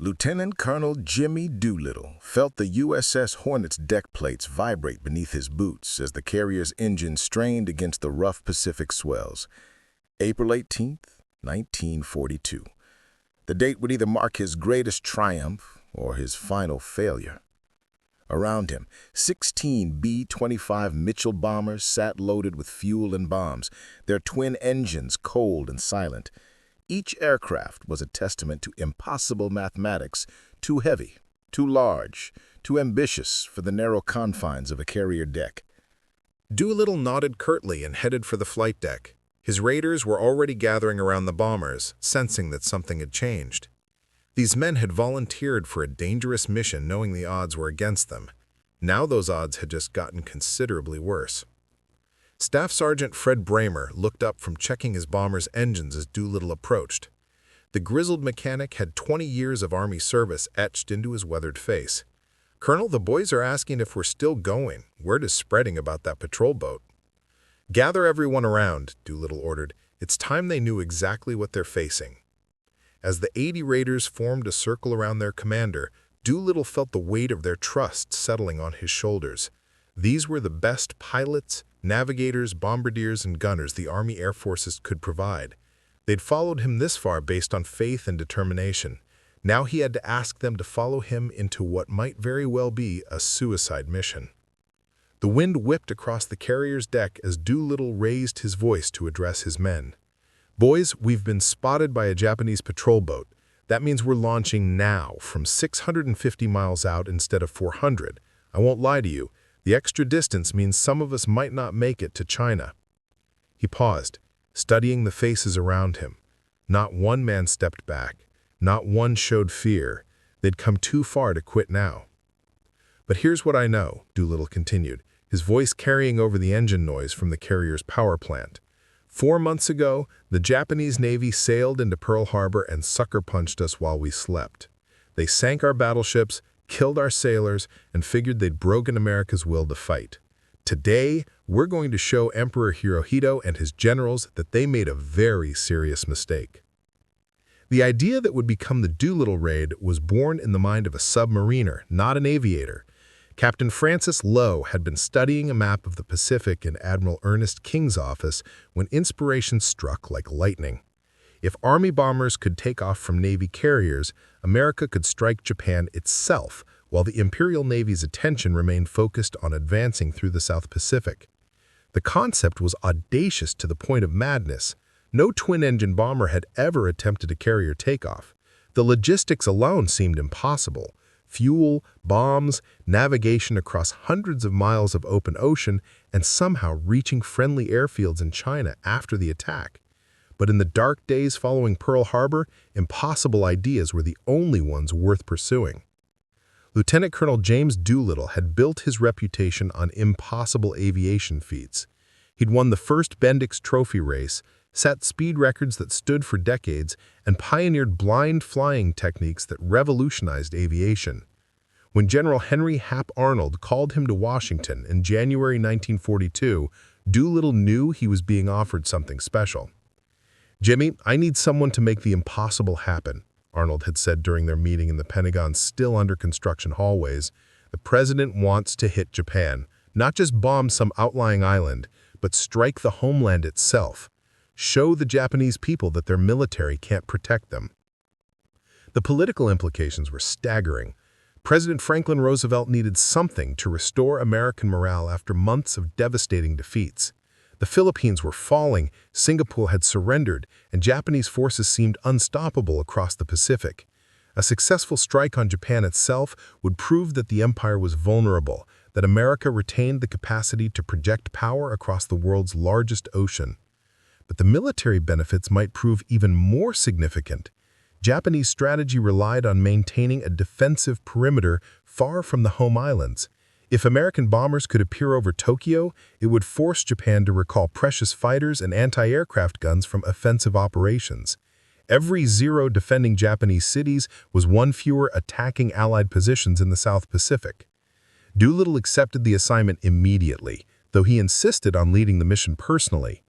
Lieutenant Colonel Jimmy Doolittle felt the USS Hornet's deck plates vibrate beneath his boots as the carrier's engine strained against the rough Pacific swells. April 18th, 1942. The date would either mark his greatest triumph or his final failure. Around him, 16 B-25 Mitchell bombers sat loaded with fuel and bombs, their twin engines cold and silent. Each aircraft was a testament to impossible mathematics, too heavy, too large, too ambitious for the narrow confines of a carrier deck. Doolittle nodded curtly and headed for the flight deck. His raiders were already gathering around the bombers, sensing that something had changed. These men had volunteered for a dangerous mission knowing the odds were against them. Now those odds had just gotten considerably worse. Staff Sergeant Fred Bramer looked up from checking his bomber's engines as Doolittle approached. The grizzled mechanic had 20 years of Army service etched into his weathered face. "Colonel, the boys are asking if we're still going. Word is spreading about that patrol boat." "Gather everyone around," Doolittle ordered. "It's time they knew exactly what they're facing." As the 80 raiders formed a circle around their commander, Doolittle felt the weight of their trust settling on his shoulders. These were the best pilots, navigators, bombardiers, and gunners the Army Air Forces could provide. They'd followed him this far based on faith and determination. Now he had to ask them to follow him into what might very well be a suicide mission. The wind whipped across the carrier's deck as Doolittle raised his voice to address his men. "Boys, we've been spotted by a Japanese patrol boat. That means we're launching now from 650 miles out instead of 400. I won't lie to you. The extra distance means some of us might not make it to China." He paused, studying the faces around him. Not one man stepped back. Not one showed fear. They'd come too far to quit now. "But here's what I know," Doolittle continued, his voice carrying over the engine noise from the carrier's power plant. 4 months ago, the Japanese Navy sailed into Pearl Harbor and sucker-punched us while we slept. They sank our battleships, killed our sailors, and figured they'd broken America's will to fight. Today, we're going to show Emperor Hirohito and his generals that they made a very serious mistake. The idea that would become the Doolittle Raid was born in the mind of a submariner, not an aviator. Captain Francis Lowe had been studying a map of the Pacific in Admiral Ernest King's office when inspiration struck like lightning. If Army bombers could take off from Navy carriers, America could strike Japan itself, while the Imperial Navy's attention remained focused on advancing through the South Pacific. The concept was audacious to the point of madness. No twin-engine bomber had ever attempted a carrier takeoff. The logistics alone seemed impossible. Fuel, bombs, navigation across hundreds of miles of open ocean, and somehow reaching friendly airfields in China after the attack. But in the dark days following Pearl Harbor, impossible ideas were the only ones worth pursuing. Lieutenant Colonel James Doolittle had built his reputation on impossible aviation feats. He'd won the first Bendix Trophy race, set speed records that stood for decades, and pioneered blind flying techniques that revolutionized aviation. When General Henry Hap Arnold called him to Washington in January 1942, Doolittle knew he was being offered something special. "Jimmy, I need someone to make the impossible happen," Arnold had said during their meeting in the Pentagon's still under construction hallways. "The president wants to hit Japan, not just bomb some outlying island, but strike the homeland itself. Show the Japanese people that their military can't protect them." The political implications were staggering. President Franklin Roosevelt needed something to restore American morale after months of devastating defeats. The Philippines were falling, Singapore had surrendered, and Japanese forces seemed unstoppable across the Pacific. A successful strike on Japan itself would prove that the empire was vulnerable, that America retained the capacity to project power across the world's largest ocean. But the military benefits might prove even more significant. Japanese strategy relied on maintaining a defensive perimeter far from the home islands. If American bombers could appear over Tokyo, it would force Japan to recall precious fighters and anti-aircraft guns from offensive operations. Every zero defending Japanese cities was one fewer attacking Allied positions in the South Pacific. Doolittle accepted the assignment immediately, though he insisted on leading the mission personally.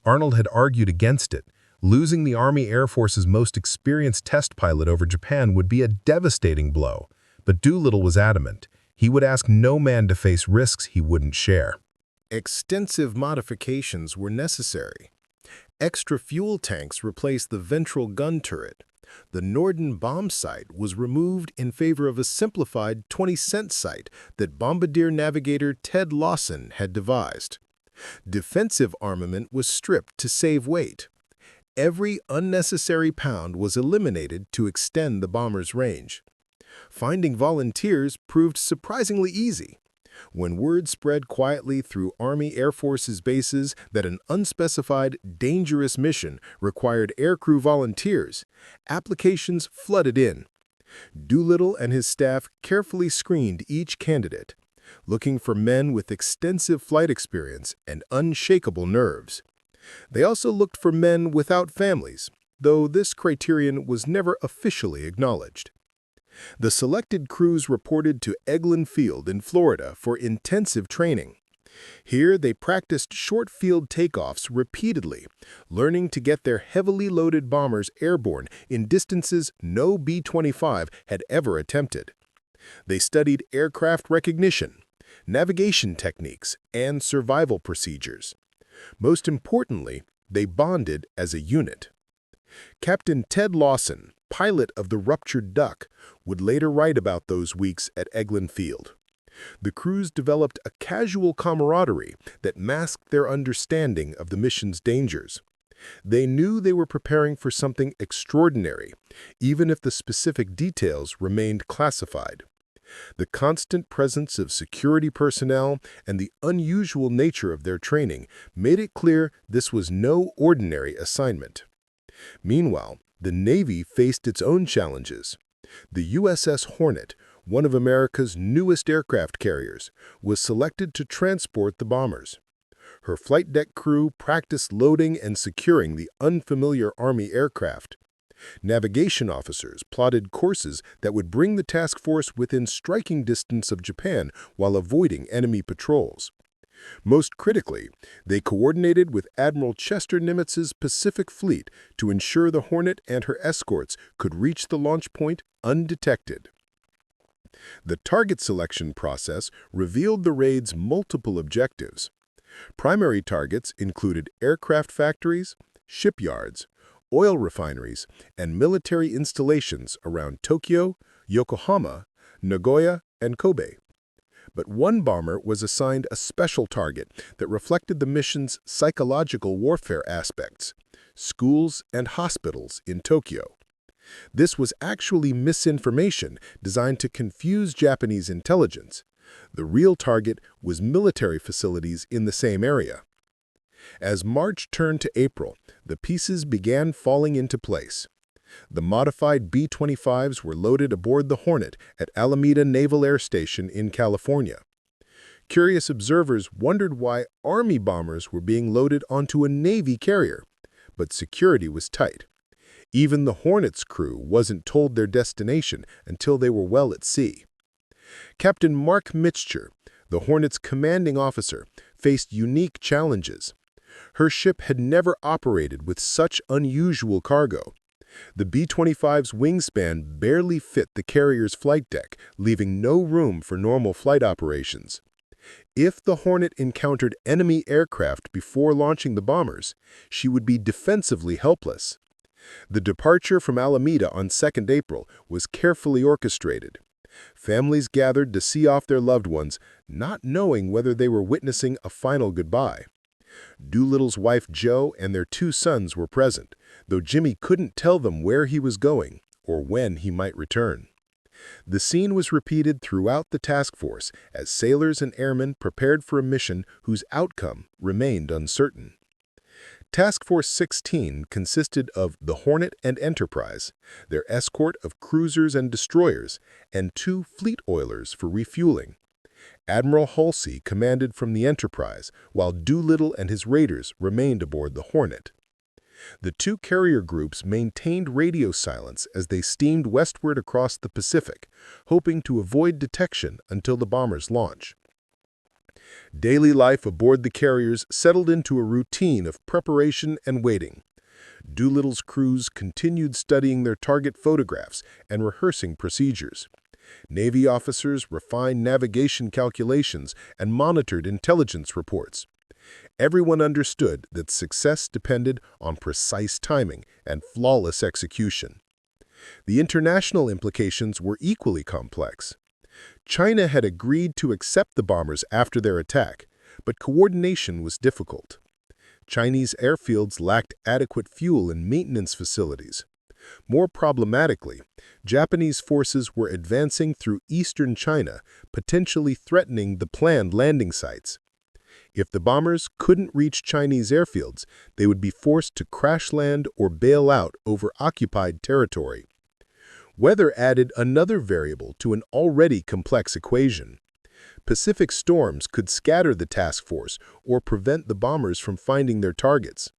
Arnold had argued against it. Losing the Army Air Force's most experienced test pilot over Japan would be a devastating blow, but Doolittle was adamant. He would ask no man to face risks he wouldn't share. Extensive modifications were necessary. Extra fuel tanks replaced the ventral gun turret. The Norden bomb sight was removed in favor of a simplified 20-cent sight that bombardier navigator Ted Lawson had devised. Defensive armament was stripped to save weight. Every unnecessary pound was eliminated to extend the bomber's range. Finding volunteers proved surprisingly easy. When word spread quietly through Army Air Force's bases that an unspecified, dangerous mission required aircrew volunteers, applications flooded in. Doolittle and his staff carefully screened each candidate, looking for men with extensive flight experience and unshakable nerves. They also looked for men without families, though this criterion was never officially acknowledged. The selected crews reported to Eglin Field in Florida for intensive training. Here, they practiced short-field takeoffs repeatedly, learning to get their heavily loaded bombers airborne in distances no B-25 had ever attempted. They studied aircraft recognition, navigation techniques, and survival procedures. Most importantly, they bonded as a unit. Captain Ted Lawson, pilot of the ruptured duck, would later write about those weeks at Eglin Field. The crews developed a casual camaraderie that masked their understanding of the mission's dangers. They knew they were preparing for something extraordinary, even if the specific details remained classified. The constant presence of security personnel and the unusual nature of their training made it clear this was no ordinary assignment. Meanwhile, the Navy faced its own challenges. The USS Hornet, one of America's newest aircraft carriers, was selected to transport the bombers. Her flight deck crew practiced loading and securing the unfamiliar Army aircraft. Navigation officers plotted courses that would bring the task force within striking distance of Japan while avoiding enemy patrols. Most critically, they coordinated with Admiral Chester Nimitz's Pacific Fleet to ensure the Hornet and her escorts could reach the launch point undetected. The target selection process revealed the raid's multiple objectives. Primary targets included aircraft factories, shipyards, oil refineries, and military installations around Tokyo, Yokohama, Nagoya, and Kobe. But one bomber was assigned a special target that reflected the mission's psychological warfare aspects: schools and hospitals in Tokyo. This was actually misinformation designed to confuse Japanese intelligence. The real target was military facilities in the same area. As March turned to April, the pieces began falling into place. The modified B-25s were loaded aboard the Hornet at Alameda Naval Air Station in California. Curious observers wondered why Army bombers were being loaded onto a Navy carrier, but security was tight. Even the Hornet's crew wasn't told their destination until they were well at sea. Captain Mark Mitcher, the Hornet's commanding officer, faced unique challenges. Her ship had never operated with such unusual cargo. The B-25's wingspan barely fit the carrier's flight deck, leaving no room for normal flight operations. If the Hornet encountered enemy aircraft before launching the bombers, she would be defensively helpless. The departure from Alameda on 2nd April was carefully orchestrated. Families gathered to see off their loved ones, not knowing whether they were witnessing a final goodbye. Doolittle's wife Jo and their 2 sons were present, though Jimmy couldn't tell them where he was going or when he might return. The scene was repeated throughout the task force as sailors and airmen prepared for a mission whose outcome remained uncertain. Task Force 16 consisted of the Hornet and Enterprise, their escort of cruisers and destroyers, and 2 fleet oilers for refueling. Admiral Halsey commanded from the Enterprise, while Doolittle and his raiders remained aboard the Hornet. The 2 carrier groups maintained radio silence as they steamed westward across the Pacific, hoping to avoid detection until the bomber's launch. Daily life aboard the carriers settled into a routine of preparation and waiting. Doolittle's crews continued studying their target photographs and rehearsing procedures. Navy officers refined navigation calculations and monitored intelligence reports. Everyone understood that success depended on precise timing and flawless execution. The international implications were equally complex. China had agreed to accept the bombers after their attack, but coordination was difficult. Chinese airfields lacked adequate fuel and maintenance facilities. More problematically, Japanese forces were advancing through eastern China, potentially threatening the planned landing sites. If the bombers couldn't reach Chinese airfields, they would be forced to crash land or bail out over occupied territory. Weather added another variable to an already complex equation. Pacific storms could scatter the task force or prevent the bombers from finding their targets.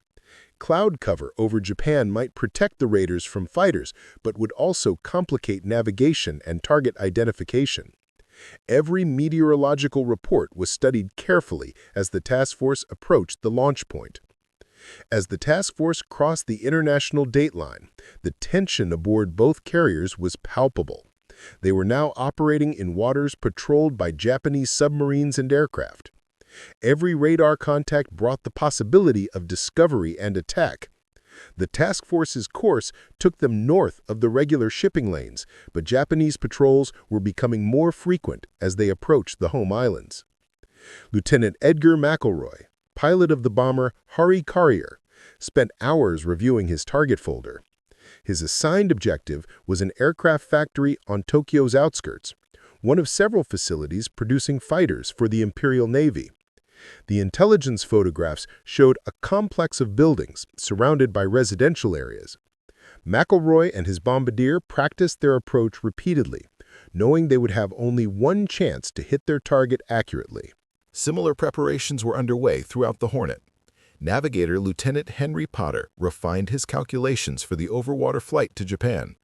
Cloud cover over Japan might protect the raiders from fighters, but would also complicate navigation and target identification. Every meteorological report was studied carefully as the task force approached the launch point. As the task force crossed the international dateline, the tension aboard both carriers was palpable. They were now operating in waters patrolled by Japanese submarines and aircraft. Every radar contact brought the possibility of discovery and attack. The task force's course took them north of the regular shipping lanes, but Japanese patrols were becoming more frequent as they approached the home islands. Lieutenant Edgar McElroy, pilot of the bomber Hari Carrier, spent hours reviewing his target folder. His assigned objective was an aircraft factory on Tokyo's outskirts, one of several facilities producing fighters for the Imperial Navy. The intelligence photographs showed a complex of buildings surrounded by residential areas. McElroy and his bombardier practiced their approach repeatedly, knowing they would have only one chance to hit their target accurately. Similar preparations were underway throughout the Hornet. Navigator Lieutenant Henry Potter refined his calculations for the overwater flight to Japan.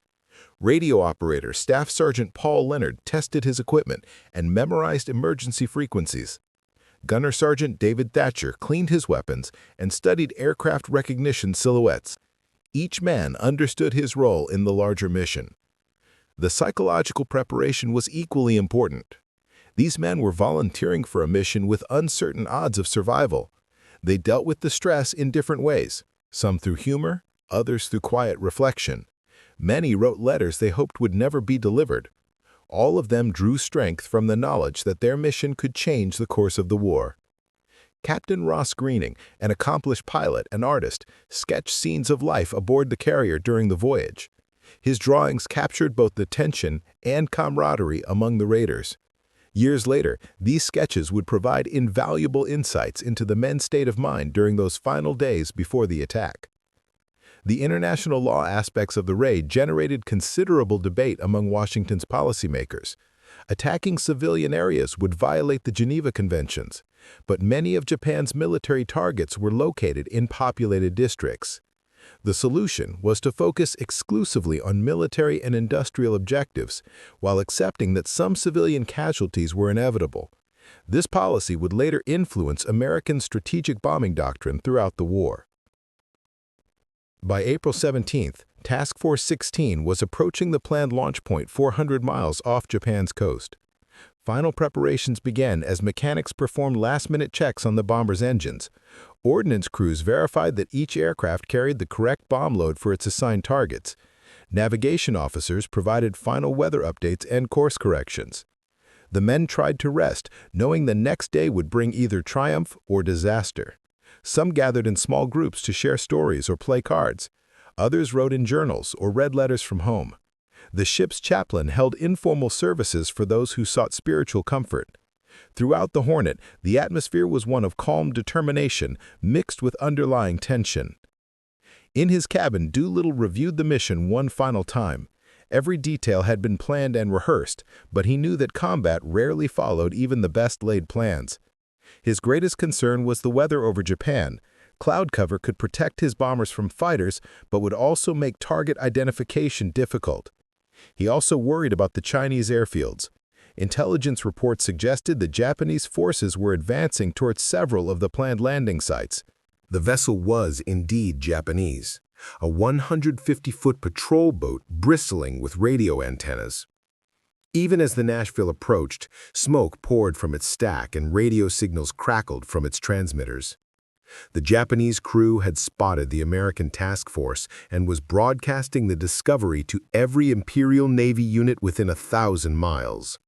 Radio operator Staff Sergeant Paul Leonard tested his equipment and memorized emergency frequencies. Gunner Sergeant David Thatcher cleaned his weapons and studied aircraft recognition silhouettes. Each man understood his role in the larger mission. The psychological preparation was equally important. These men were volunteering for a mission with uncertain odds of survival. They dealt with the stress in different ways, some through humor, others through quiet reflection. Many wrote letters they hoped would never be delivered. All of them drew strength from the knowledge that their mission could change the course of the war. Captain Ross Greening, an accomplished pilot and artist, sketched scenes of life aboard the carrier during the voyage. His drawings captured both the tension and camaraderie among the raiders. Years later, these sketches would provide invaluable insights into the men's state of mind during those final days before the attack. The international law aspects of the raid generated considerable debate among Washington's policymakers. Attacking civilian areas would violate the Geneva Conventions, but many of Japan's military targets were located in populated districts. The solution was to focus exclusively on military and industrial objectives, while accepting that some civilian casualties were inevitable. This policy would later influence American strategic bombing doctrine throughout the war. By April 17th, Task Force 16 was approaching the planned launch point 400 miles off Japan's coast. Final preparations began as mechanics performed last-minute checks on the bomber's engines. Ordnance crews verified that each aircraft carried the correct bomb load for its assigned targets. Navigation officers provided final weather updates and course corrections. The men tried to rest, knowing the next day would bring either triumph or disaster. Some gathered in small groups to share stories or play cards. Others wrote in journals or read letters from home. The ship's chaplain held informal services for those who sought spiritual comfort. Throughout the Hornet, the atmosphere was one of calm determination mixed with underlying tension. In his cabin, Doolittle reviewed the mission one final time. Every detail had been planned and rehearsed, but he knew that combat rarely followed even the best-laid plans. His greatest concern was the weather over Japan. Cloud cover could protect his bombers from fighters, but would also make target identification difficult. He also worried about the Chinese airfields. Intelligence reports suggested the Japanese forces were advancing towards several of the planned landing sites. The vessel was indeed Japanese, a 150-foot patrol boat bristling with radio antennas. Even as the Nashville approached, smoke poured from its stack and radio signals crackled from its transmitters. The Japanese crew had spotted the American task force and was broadcasting the discovery to every Imperial Navy unit within 1,000 miles.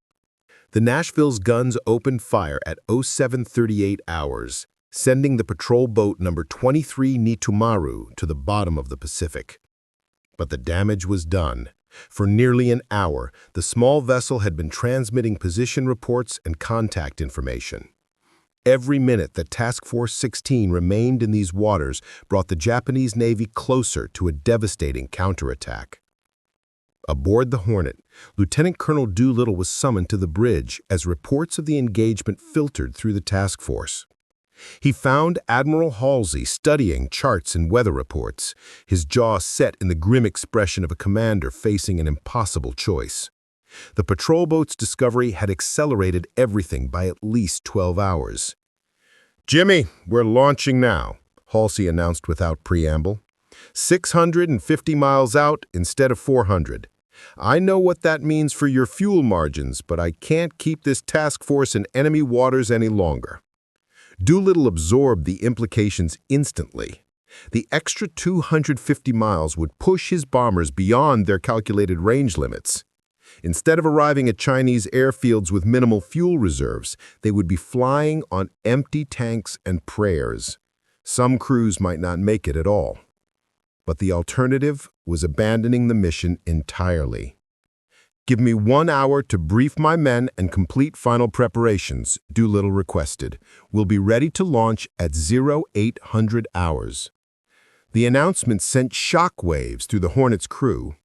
The Nashville's guns opened fire at 0738 hours, sending the patrol boat number 23 Nitomaru to the bottom of the Pacific. But the damage was done. For nearly an hour, the small vessel had been transmitting position reports and contact information. Every minute that Task Force 16 remained in these waters brought the Japanese Navy closer to a devastating counterattack. Aboard the Hornet, Lieutenant Colonel Doolittle was summoned to the bridge as reports of the engagement filtered through the task force. He found Admiral Halsey studying charts and weather reports, his jaw set in the grim expression of a commander facing an impossible choice. The patrol boat's discovery had accelerated everything by at least 12 hours. "Jimmy, we're launching now," Halsey announced without preamble. 650 miles out instead of 400. I know what that means for your fuel margins, but I can't keep this task force in enemy waters any longer. Doolittle absorbed the implications instantly. The extra 250 miles would push his bombers beyond their calculated range limits. Instead of arriving at Chinese airfields with minimal fuel reserves, they would be flying on empty tanks and prayers. Some crews might not make it at all. But the alternative was abandoning the mission entirely. "Give me 1 hour to brief my men and complete final preparations," Doolittle requested. "We'll be ready to launch at 0800 hours." The announcement sent shockwaves through the Hornet's crew.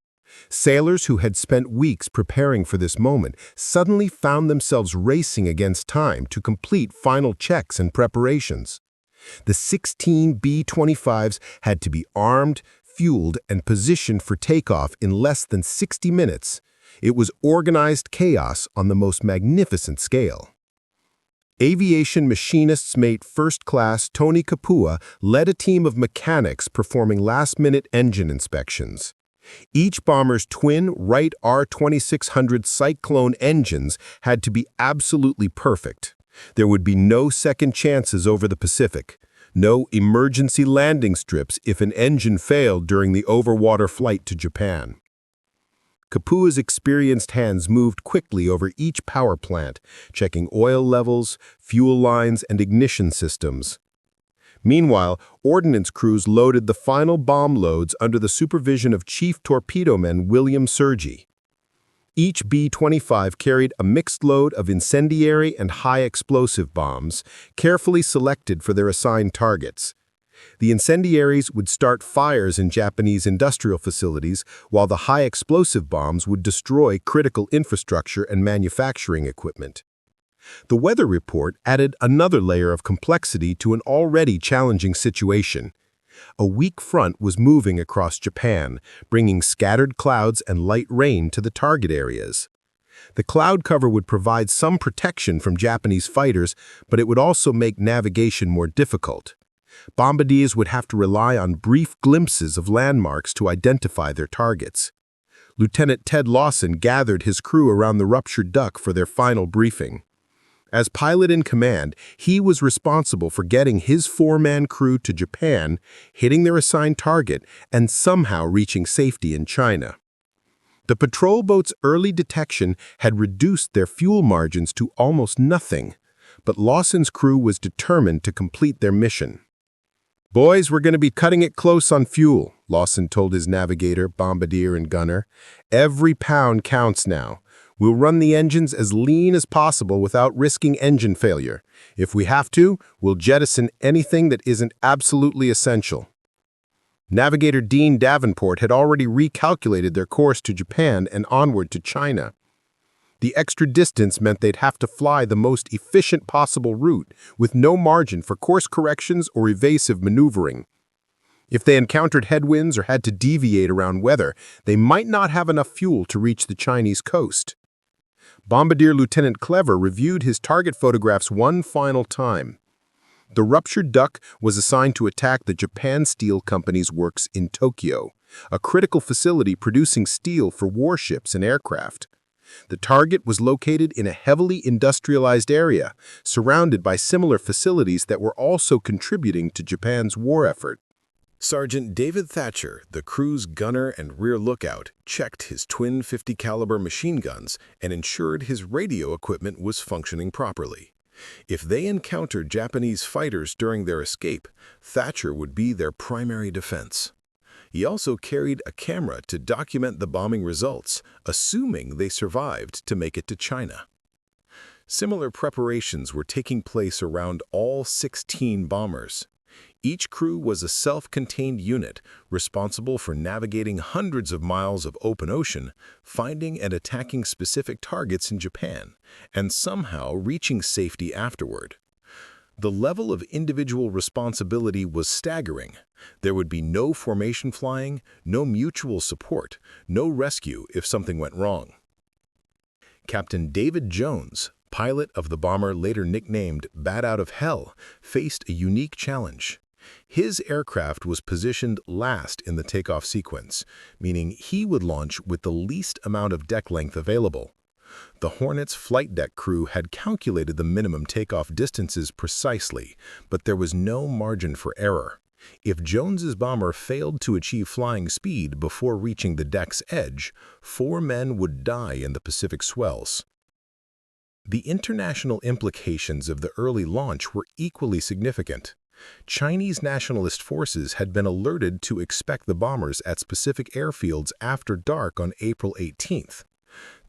Sailors who had spent weeks preparing for this moment suddenly found themselves racing against time to complete final checks and preparations. The 16 B-25s had to be armed, fueled, and positioned for takeoff in less than 60 minutes. It was organized chaos on the most magnificent scale. Aviation Machinist's Mate First Class Tony Kapua led a team of mechanics performing last-minute engine inspections. Each bomber's twin Wright R2600 Cyclone engines had to be absolutely perfect. There would be no second chances over the Pacific, no emergency landing strips if an engine failed during the overwater flight to Japan. Kapua's experienced hands moved quickly over each power plant, checking oil levels, fuel lines, and ignition systems. Meanwhile, ordnance crews loaded the final bomb loads under the supervision of Chief Torpedoman William Sergi. Each B-25 carried a mixed load of incendiary and high-explosive bombs, carefully selected for their assigned targets. The incendiaries would start fires in Japanese industrial facilities, while the high-explosive bombs would destroy critical infrastructure and manufacturing equipment. The weather report added another layer of complexity to an already challenging situation. A weak front was moving across Japan, bringing scattered clouds and light rain to the target areas. The cloud cover would provide some protection from Japanese fighters, but it would also make navigation more difficult. Bombardiers would have to rely on brief glimpses of landmarks to identify their targets. Lieutenant Ted Lawson gathered his crew around the ruptured duck for their final briefing. As pilot in command, he was responsible for getting his four-man crew to Japan, hitting their assigned target, and somehow reaching safety in China. The patrol boat's early detection had reduced their fuel margins to almost nothing, but Lawson's crew was determined to complete their mission. "Boys, we're going to be cutting it close on fuel," Lawson told his navigator, bombardier, and gunner. "Every pound counts now. We'll run the engines as lean as possible without risking engine failure. If we have to, we'll jettison anything that isn't absolutely essential." Navigator Dean Davenport had already recalculated their course to Japan and onward to China. The extra distance meant they'd have to fly the most efficient possible route, with no margin for course corrections or evasive maneuvering. If they encountered headwinds or had to deviate around weather, they might not have enough fuel to reach the Chinese coast. Bombardier Lieutenant Clever reviewed his target photographs one final time. The ruptured duck was assigned to attack the Japan Steel Company's works in Tokyo, a critical facility producing steel for warships and aircraft. The target was located in a heavily industrialized area, surrounded by similar facilities that were also contributing to Japan's war effort. Sergeant David Thatcher, the crew's gunner and rear lookout, checked his twin .50 caliber machine guns and ensured his radio equipment was functioning properly. If they encountered Japanese fighters during their escape, Thatcher would be their primary defense. He also carried a camera to document the bombing results, assuming they survived to make it to China. Similar preparations were taking place around all 16 bombers. Each crew was a self-contained unit responsible for navigating hundreds of miles of open ocean, finding and attacking specific targets in Japan, and somehow reaching safety afterward. The level of individual responsibility was staggering. There would be no formation flying, no mutual support, no rescue if something went wrong. Captain David Jones, pilot of the bomber later nicknamed Bat Out of Hell, faced a unique challenge. His aircraft was positioned last in the takeoff sequence, meaning he would launch with the least amount of deck length available. The Hornet's flight deck crew had calculated the minimum takeoff distances precisely, but there was no margin for error. If Jones's bomber failed to achieve flying speed before reaching the deck's edge, 4 men would die in the Pacific swells. The international implications of the early launch were equally significant. Chinese nationalist forces had been alerted to expect the bombers at specific airfields after dark on April 18th.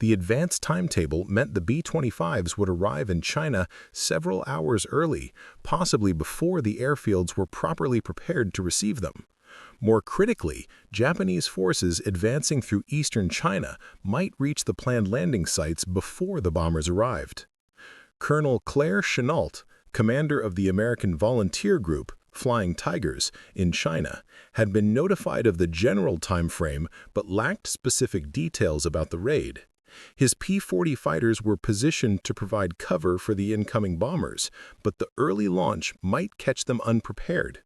The advanced timetable meant the B-25s would arrive in China several hours early, possibly before the airfields were properly prepared to receive them. More critically, Japanese forces advancing through eastern China might reach the planned landing sites before the bombers arrived. Colonel Claire Chennault, commander of the American volunteer group, Flying Tigers, in China, had been notified of the general time frame but lacked specific details about the raid. His P-40 fighters were positioned to provide cover for the incoming bombers, but the early launch might catch them unprepared.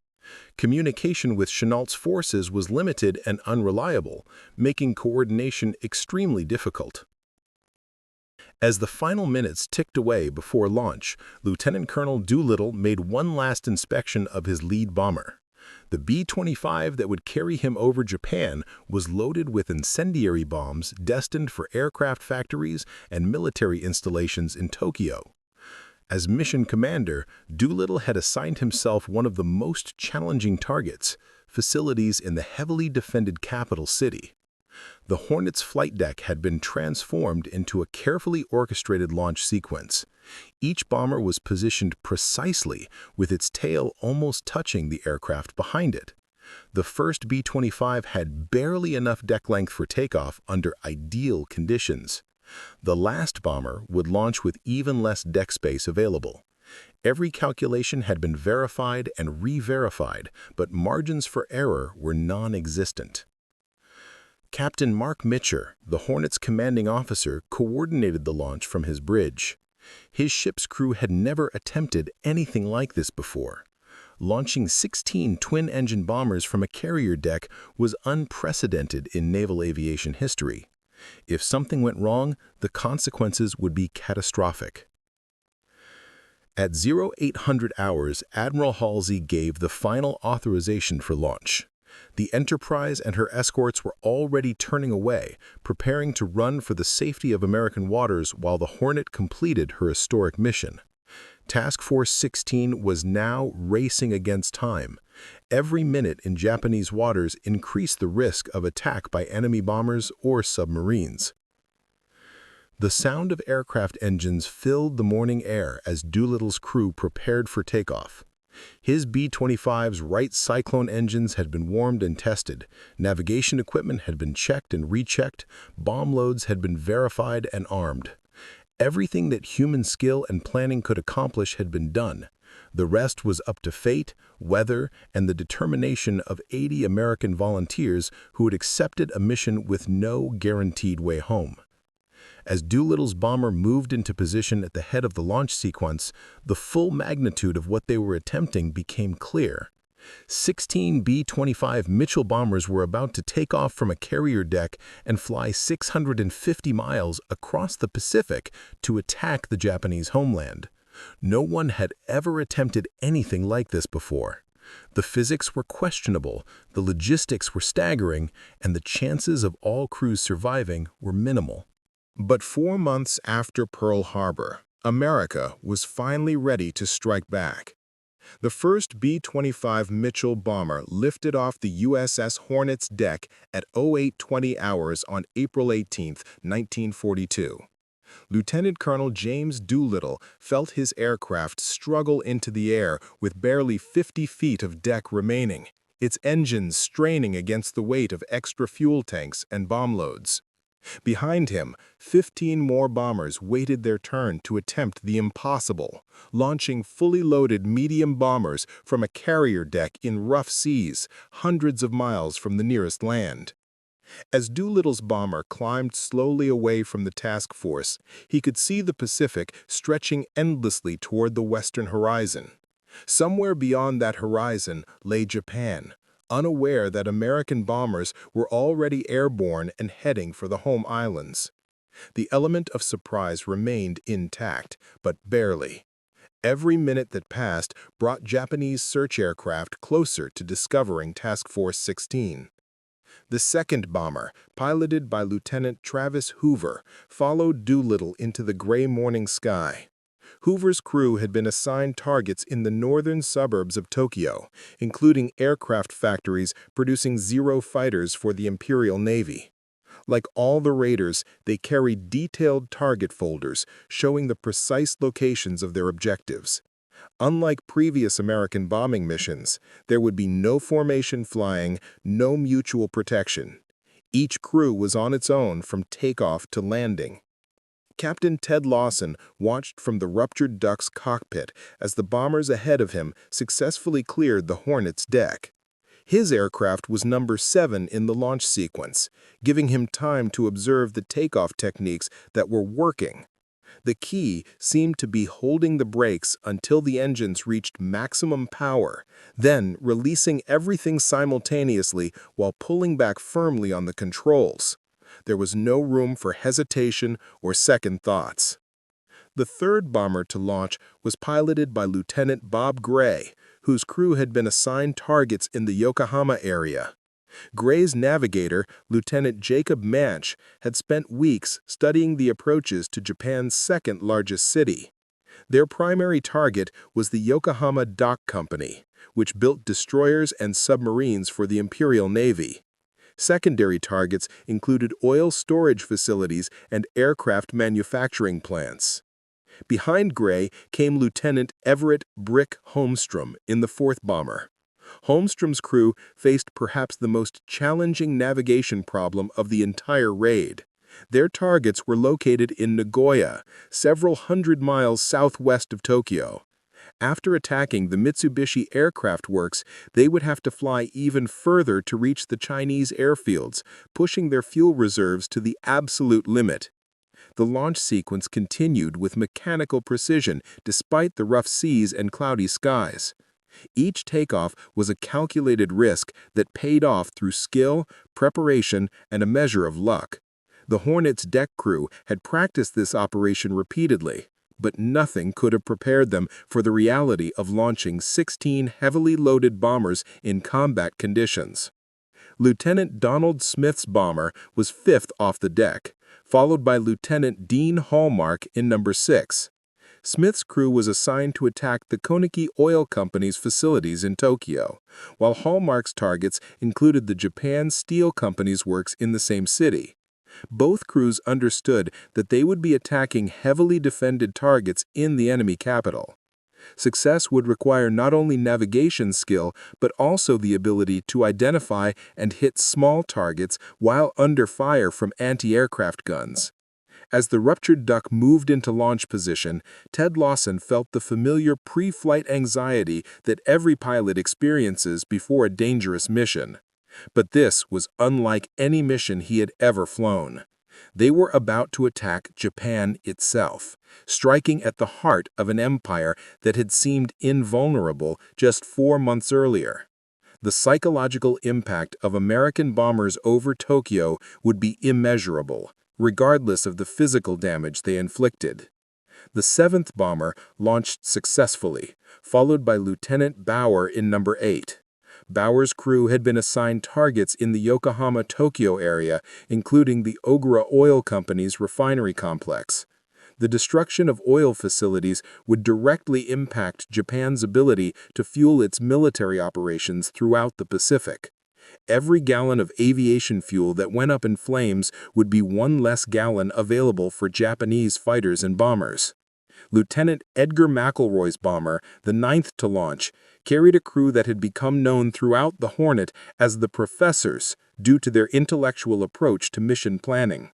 Communication with Chennault's forces was limited and unreliable, making coordination extremely difficult. As the final minutes ticked away before launch, Lieutenant Colonel Doolittle made one last inspection of his lead bomber. The B-25 that would carry him over Japan was loaded with incendiary bombs destined for aircraft factories and military installations in Tokyo. As mission commander, Doolittle had assigned himself one of the most challenging targets, facilities in the heavily defended capital city. The Hornet's flight deck had been transformed into a carefully orchestrated launch sequence. Each bomber was positioned precisely, with its tail almost touching the aircraft behind it. The first B-25 had barely enough deck length for takeoff under ideal conditions. The last bomber would launch with even less deck space available. Every calculation had been verified and re-verified, but margins for error were non-existent. Captain Mark Mitcher, the Hornet's commanding officer, coordinated the launch from his bridge. His ship's crew had never attempted anything like this before. Launching 16 twin-engine bombers from a carrier deck was unprecedented in naval aviation history. If something went wrong, the consequences would be catastrophic. At 0800 hours, Admiral Halsey gave the final authorization for launch. The Enterprise and her escorts were already turning away, preparing to run for the safety of American waters while the Hornet completed her historic mission. Task Force 16 was now racing against time. Every minute in Japanese waters increased the risk of attack by enemy bombers or submarines. The sound of aircraft engines filled the morning air as Doolittle's crew prepared for takeoff. His B-25's Wright Cyclone engines had been warmed and tested, navigation equipment had been checked and rechecked, bomb loads had been verified and armed. Everything that human skill and planning could accomplish had been done. The rest was up to fate, weather, and the determination of 80 American volunteers who had accepted a mission with no guaranteed way home. As Doolittle's bomber moved into position at the head of the launch sequence, the full magnitude of what they were attempting became clear. 16 B-25 Mitchell bombers were about to take off from a carrier deck and fly 650 miles across the Pacific to attack the Japanese homeland. No one had ever attempted anything like this before. The physics were questionable, the logistics were staggering, and the chances of all crews surviving were minimal. But 4 months after Pearl Harbor, America was finally ready to strike back. The first B-25 Mitchell bomber lifted off the USS Hornet's deck at 0820 hours on April 18, 1942. Lieutenant Colonel James Doolittle felt his aircraft struggle into the air with barely 50 feet of deck remaining, its engines straining against the weight of extra fuel tanks and bomb loads. Behind him, 15 more bombers waited their turn to attempt the impossible, launching fully loaded medium bombers from a carrier deck in rough seas, hundreds of miles from the nearest land. As Doolittle's bomber climbed slowly away from the task force, he could see the Pacific stretching endlessly toward the western horizon. Somewhere beyond that horizon lay Japan, unaware that American bombers were already airborne and heading for the home islands. The element of surprise remained intact, but barely. Every minute that passed brought Japanese search aircraft closer to discovering Task Force 16. The second bomber, piloted by Lieutenant Travis Hoover, followed Doolittle into the gray morning sky. Hoover's crew had been assigned targets in the northern suburbs of Tokyo, including aircraft factories producing Zero fighters for the Imperial Navy. Like all the raiders, they carried detailed target folders showing the precise locations of their objectives. Unlike previous American bombing missions, there would be no formation flying, no mutual protection. Each crew was on its own from takeoff to landing. Captain Ted Lawson watched from the ruptured duck's cockpit as the bombers ahead of him successfully cleared the Hornet's deck. His aircraft was number 7 in the launch sequence, giving him time to observe the takeoff techniques that were working. The key seemed to be holding the brakes until the engines reached maximum power, then releasing everything simultaneously while pulling back firmly on the controls. There was no room for hesitation or second thoughts. The third bomber to launch was piloted by Lieutenant Bob Gray, whose crew had been assigned targets in the Yokohama area. Gray's navigator, Lieutenant Jacob Manch, had spent weeks studying the approaches to Japan's second-largest city. Their primary target was the Yokohama Dock Company, which built destroyers and submarines for the Imperial Navy. Secondary targets included oil storage facilities and aircraft manufacturing plants. Behind Gray came Lieutenant Everett Brick Holmstrom in the fourth bomber. Holmstrom's crew faced perhaps the most challenging navigation problem of the entire raid. Their targets were located in Nagoya, several hundred miles southwest of Tokyo. After attacking the Mitsubishi Aircraft Works, they would have to fly even further to reach the Chinese airfields, pushing their fuel reserves to the absolute limit. The launch sequence continued with mechanical precision despite the rough seas and cloudy skies. Each takeoff was a calculated risk that paid off through skill, preparation, and a measure of luck. The Hornet's deck crew had practiced this operation repeatedly, but nothing could have prepared them for the reality of launching 16 heavily loaded bombers in combat conditions. Lieutenant Donald Smith's bomber was fifth off the deck, followed by Lieutenant Dean Hallmark in number 6. Smith's crew was assigned to attack the Konika Oil Company's facilities in Tokyo, while Hallmark's targets included the Japan Steel Company's works in the same city. Both crews understood that they would be attacking heavily defended targets in the enemy capital. Success would require not only navigation skill, but also the ability to identify and hit small targets while under fire from anti-aircraft guns. As the ruptured duck moved into launch position, Ted Lawson felt the familiar pre-flight anxiety that every pilot experiences before a dangerous mission. But this was unlike any mission he had ever flown. They were about to attack Japan itself, striking at the heart of an empire that had seemed invulnerable just 4 months earlier. The psychological impact of American bombers over Tokyo would be immeasurable, regardless of the physical damage they inflicted. The 7th bomber launched successfully, followed by Lieutenant Bauer in number 8. Bauer's crew had been assigned targets in the Yokohama-Tokyo area, including the Ogura Oil Company's refinery complex. The destruction of oil facilities would directly impact Japan's ability to fuel its military operations throughout the Pacific. Every gallon of aviation fuel that went up in flames would be 1 less gallon available for Japanese fighters and bombers. Lieutenant Edgar McElroy's bomber, the 9th to launch, carried a crew that had become known throughout the Hornet as the Professors due to their intellectual approach to mission planning.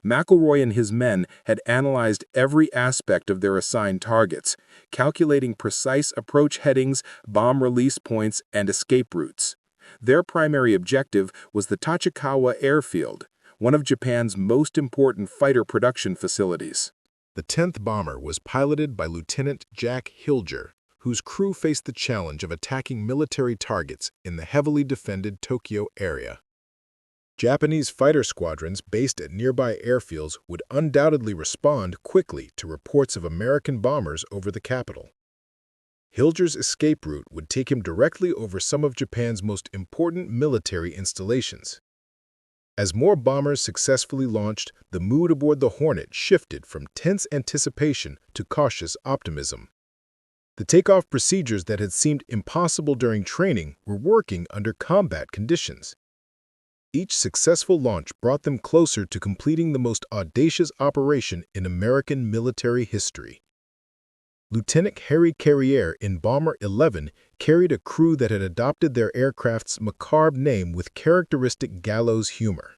McElroy and his men had analyzed every aspect of their assigned targets, calculating precise approach headings, bomb release points, and escape routes. Their primary objective was the Tachikawa airfield, one of Japan's most important fighter production facilities. The 10th bomber was piloted by Lieutenant Jack Hilger, whose crew faced the challenge of attacking military targets in the heavily defended Tokyo area. Japanese fighter squadrons based at nearby airfields would undoubtedly respond quickly to reports of American bombers over the capital. Hilger's escape route would take him directly over some of Japan's most important military installations. As more bombers successfully launched, the mood aboard the Hornet shifted from tense anticipation to cautious optimism. The takeoff procedures that had seemed impossible during training were working under combat conditions. Each successful launch brought them closer to completing the most audacious operation in American military history. Lieutenant Harry Carrier in Bomber 11 carried a crew that had adopted their aircraft's macabre name with characteristic gallows humor.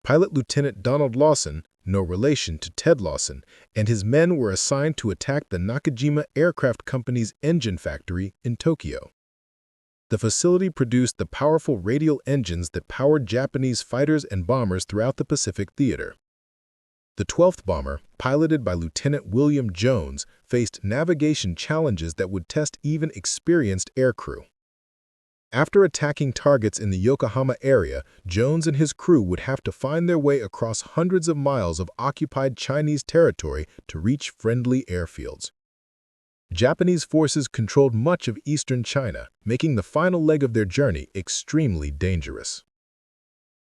Pilot Lieutenant Donald Lawson, no relation to Ted Lawson, and his men were assigned to attack the Nakajima Aircraft Company's engine factory in Tokyo. The facility produced the powerful radial engines that powered Japanese fighters and bombers throughout the Pacific theater. The 12th bomber, piloted by Lieutenant William Jones, faced navigation challenges that would test even experienced aircrew. After attacking targets in the Yokohama area, Jones and his crew would have to find their way across hundreds of miles of occupied Chinese territory to reach friendly airfields. Japanese forces controlled much of eastern China, making the final leg of their journey extremely dangerous.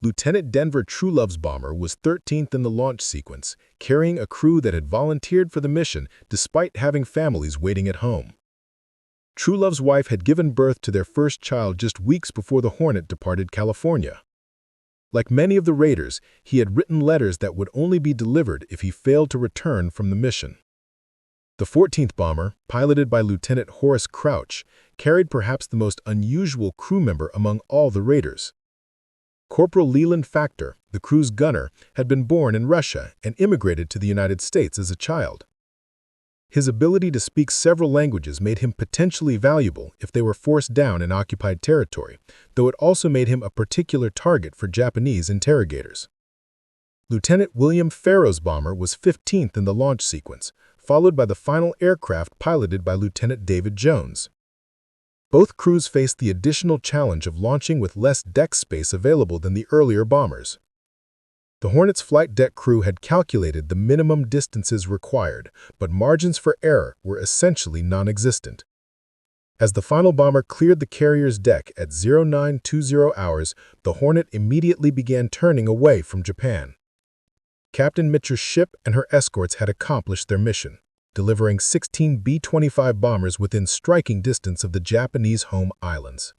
Lieutenant Denver Truelove's bomber was 13th in the launch sequence, carrying a crew that had volunteered for the mission despite having families waiting at home. Truelove's wife had given birth to their first child just weeks before the Hornet departed California. Like many of the raiders, he had written letters that would only be delivered if he failed to return from the mission. The 14th bomber, piloted by Lieutenant Horace Crouch, carried perhaps the most unusual crew member among all the raiders. Corporal Leland Factor, the crew's gunner, had been born in Russia and immigrated to the United States as a child. His ability to speak several languages made him potentially valuable if they were forced down in occupied territory, though it also made him a particular target for Japanese interrogators. Lieutenant William Farrow's bomber was 15th in the launch sequence, followed by the final aircraft piloted by Lieutenant David Jones. Both crews faced the additional challenge of launching with less deck space available than the earlier bombers. The Hornet's flight deck crew had calculated the minimum distances required, but margins for error were essentially non-existent. As the final bomber cleared the carrier's deck at 0920 hours, the Hornet immediately began turning away from Japan. Captain Mitcher's ship and her escorts had accomplished their mission, delivering 16 B-25 bombers within striking distance of the Japanese home islands.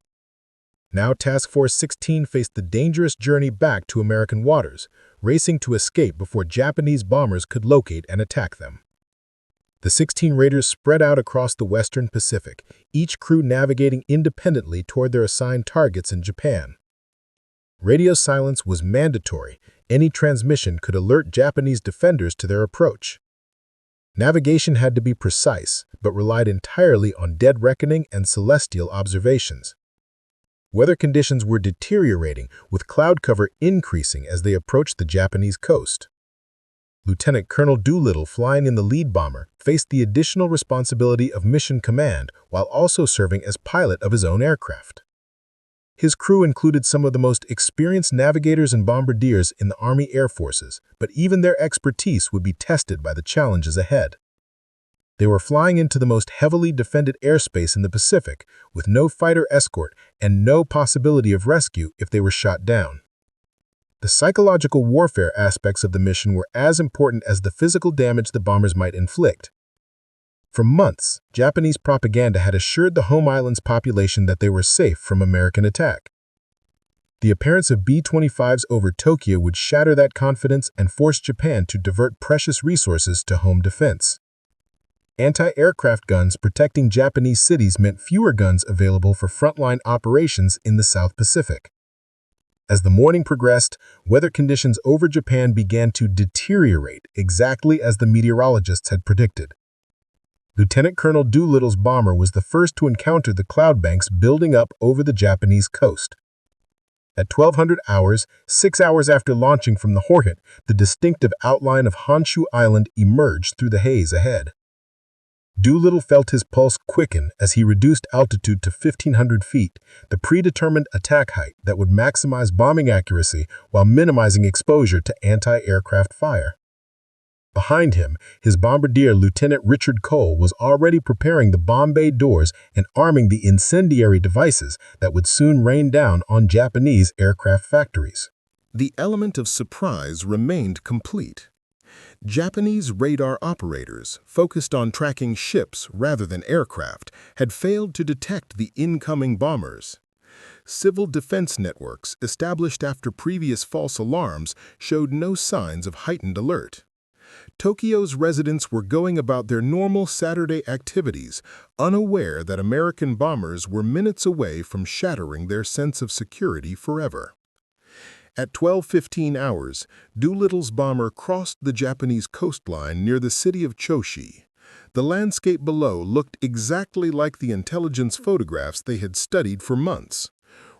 Now Task Force 16 faced the dangerous journey back to American waters, racing to escape before Japanese bombers could locate and attack them. The 16 raiders spread out across the western Pacific, each crew navigating independently toward their assigned targets in Japan. Radio silence was mandatory. Any transmission could alert Japanese defenders to their approach. Navigation had to be precise, but relied entirely on dead reckoning and celestial observations. Weather conditions were deteriorating, with cloud cover increasing as they approached the Japanese coast. Lieutenant Colonel Doolittle, flying in the lead bomber, faced the additional responsibility of mission command while also serving as pilot of his own aircraft. His crew included some of the most experienced navigators and bombardiers in the Army Air Forces, but even their expertise would be tested by the challenges ahead. They were flying into the most heavily defended airspace in the Pacific, with no fighter escort and no possibility of rescue if they were shot down. The psychological warfare aspects of the mission were as important as the physical damage the bombers might inflict. For months, Japanese propaganda had assured the home island's population that they were safe from American attack. The appearance of B-25s over Tokyo would shatter that confidence and force Japan to divert precious resources to home defense. Anti-aircraft guns protecting Japanese cities meant fewer guns available for frontline operations in the South Pacific. As the morning progressed, weather conditions over Japan began to deteriorate exactly as the meteorologists had predicted. Lieutenant Colonel Doolittle's bomber was the first to encounter the cloud banks building up over the Japanese coast. At 1200 hours, 6 hours after launching from the Hornet, the distinctive outline of Honshu Island emerged through the haze ahead. Doolittle felt his pulse quicken as he reduced altitude to 1,500 feet, the predetermined attack height that would maximize bombing accuracy while minimizing exposure to anti-aircraft fire. Behind him, his bombardier Lieutenant Richard Cole was already preparing the bomb bay doors and arming the incendiary devices that would soon rain down on Japanese aircraft factories. The element of surprise remained complete. Japanese radar operators, focused on tracking ships rather than aircraft, had failed to detect the incoming bombers. Civil defense networks, established after previous false alarms, showed no signs of heightened alert. Tokyo's residents were going about their normal Saturday activities, unaware that American bombers were minutes away from shattering their sense of security forever. At 12:15 hours, Doolittle's bomber crossed the Japanese coastline near the city of Choshi. The landscape below looked exactly like the intelligence photographs they had studied for months.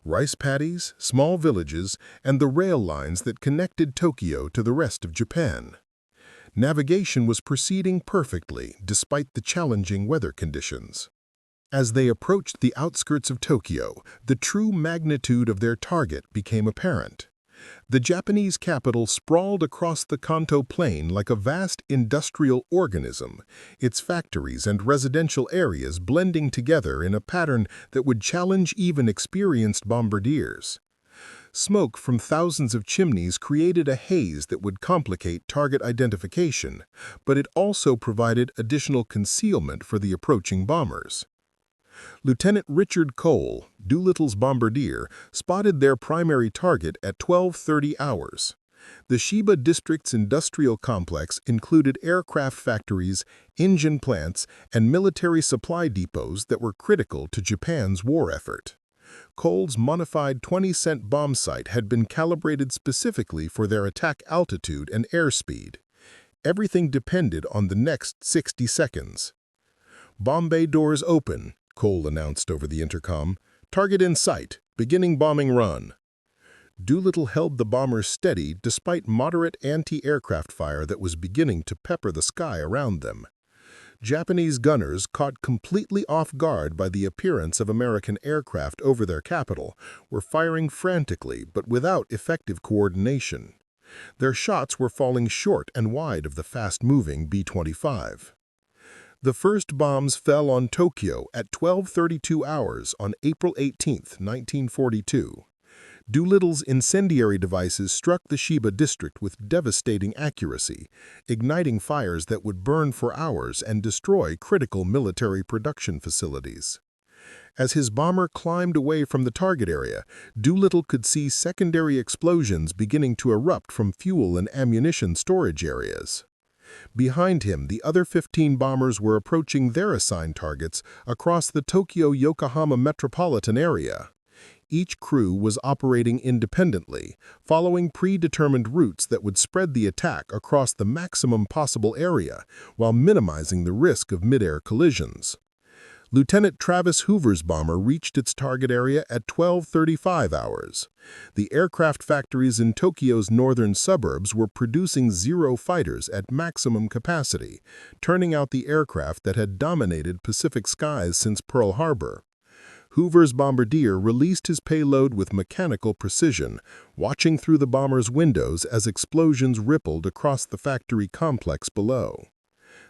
Rice paddies, small villages, and the rail lines that connected Tokyo to the rest of Japan. Navigation was proceeding perfectly despite the challenging weather conditions. As they approached the outskirts of Tokyo, the true magnitude of their target became apparent. The Japanese capital sprawled across the Kanto Plain like a vast industrial organism, its factories and residential areas blending together in a pattern that would challenge even experienced bombardiers. Smoke from thousands of chimneys created a haze that would complicate target identification, but it also provided additional concealment for the approaching bombers. Lieutenant Richard Cole, Doolittle's bombardier, spotted their primary target at 12:30 hours. The Shiba District's industrial complex included aircraft factories, engine plants, and military supply depots that were critical to Japan's war effort. Cole's modified 20-cent bomb sight had been calibrated specifically for their attack altitude and airspeed. Everything depended on the next 60 seconds. "Bomb bay doors open," Cole announced over the intercom. "Target in sight. Beginning bombing run." Doolittle held the bombers steady despite moderate anti-aircraft fire that was beginning to pepper the sky around them. Japanese gunners, caught completely off guard by the appearance of American aircraft over their capital, were firing frantically but without effective coordination. Their shots were falling short and wide of the fast-moving B-25. The first bombs fell on Tokyo at 12:32 hours on April 18, 1942. Doolittle's incendiary devices struck the Shiba district with devastating accuracy, igniting fires that would burn for hours and destroy critical military production facilities. As his bomber climbed away from the target area, Doolittle could see secondary explosions beginning to erupt from fuel and ammunition storage areas. Behind him, the other 15 bombers were approaching their assigned targets across the Tokyo-Yokohama metropolitan area. Each crew was operating independently, following predetermined routes that would spread the attack across the maximum possible area while minimizing the risk of mid-air collisions. Lieutenant Travis Hoover's bomber reached its target area at 12:35 hours. The aircraft factories in Tokyo's northern suburbs were producing Zero fighters at maximum capacity, turning out the aircraft that had dominated Pacific skies since Pearl Harbor. Hoover's bombardier released his payload with mechanical precision, watching through the bomber's windows as explosions rippled across the factory complex below.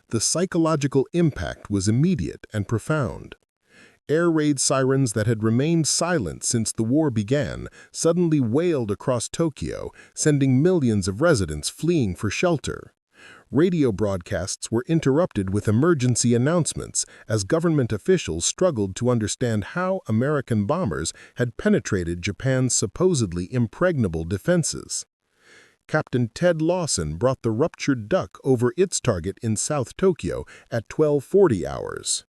The psychological impact was immediate and profound. Air raid sirens that had remained silent since the war began suddenly wailed across Tokyo, sending millions of residents fleeing for shelter. Radio broadcasts were interrupted with emergency announcements as government officials struggled to understand how American bombers had penetrated Japan's supposedly impregnable defenses. Captain Ted Lawson brought the ruptured duck over its target in South Tokyo at 12:40 hours.